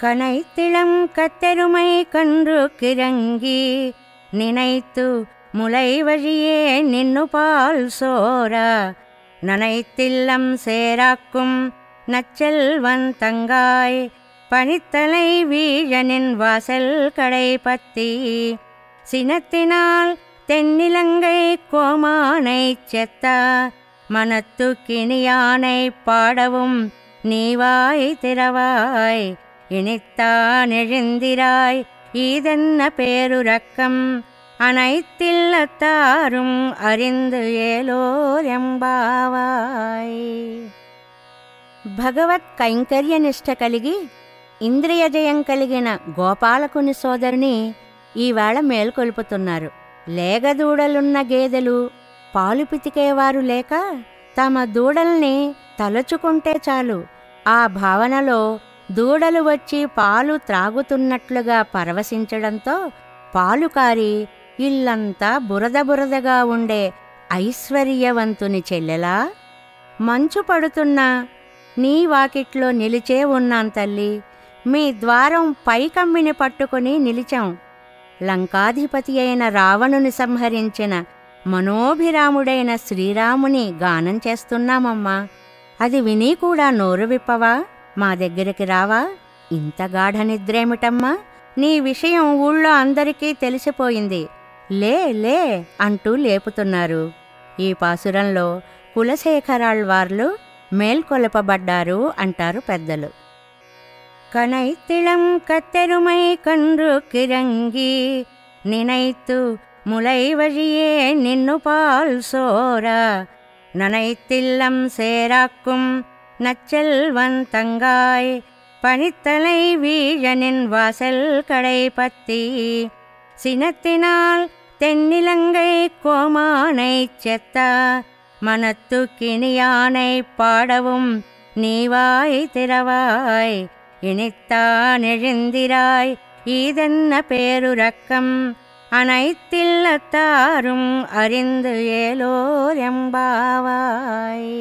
கனைத்திளம் கத்தெருமை கன்று கிறங்கி நினைத்து முலை வழியே நின்னு பால் சோரா நனைத்தில்லம் சேராக்கும் நச்செல்வன் தங்காய் பனித்தலை வீழனின் வாசல் கடை பத்தி சினத்தினால் தென்னிலங்கை கோமானை செத்தா மனத்து கிணியானை பாடவும் நீவாய் திறவாய் இனித்தான் எழுந்திராய் ஈதென்ன பேருரக்கம் அனைத்தில்லத்தாரும் அறிந்து ஏலோர் ఎంబావాయ్. భగవత్ కైంకర్య నిష్ఠ కలిగి ఇంద్రియజయం కలిగిన గోపాలకుని సోదరిని ఈవేళ మేల్కొల్పుతున్నారు. లేగదూడలున్న గేదెలు పాలు పితికేవారు లేక తమ దూడల్ని తలుచుకుంటే చాలు ఆ భావనలో దూడలు వచ్చి పాలు త్రాగుతున్నట్లుగా పరవశించడంతో పాలు కారి ఇల్లంతా బురద బురదగా ఉండే ఐశ్వర్యవంతుని చెల్లెలా, మంచు పడుతున్నా నీ వాకిట్లో నిలిచే ఉన్నాం తల్లి, మీ ద్వారం పైకమ్మిని పట్టుకుని నిలిచాం. లంకాధిపతి అయిన రావణుని సంహరించిన మనోభిరాముడైన శ్రీరాముని గానం చేస్తున్నామమ్మా. అది విని కూడా నోరు విప్పవా, మా దగ్గరికి రావా? ఇంత గాఢ నిద్రేమిటమ్మా? నీ విషయం ఊళ్ళో అందరికీ తెలిసిపోయింది. లే లే అంటూ లేపుతున్నారు. ఈ పాసురంలో కులశేఖరాళ్వార్లు మేల్కొలపబడ్డారు అంటారు పెద్దలు. కనైతిళం కత్తెరుమై కன்று కిరంగి నినైతు ములై వழியே నిన్ను పాల్ సోరా ననైతిల్లం சேராக்கும் நச்செல்வன் தங்காய் பனித்தலை வீழனின் வாசல் கடை பத்தி சினத்தினால் தென்னிலங்கை கோமானை செத்தா மனத்து கிணியானை பாடவும் நீவாய் திறவாய் இனித்தான் எழுந்திராய் ஈதென்ன பேருரக்கம் அனைத்தில்லத்தாரும் அறிந்து ஏலோர் ఎంబావాయ్.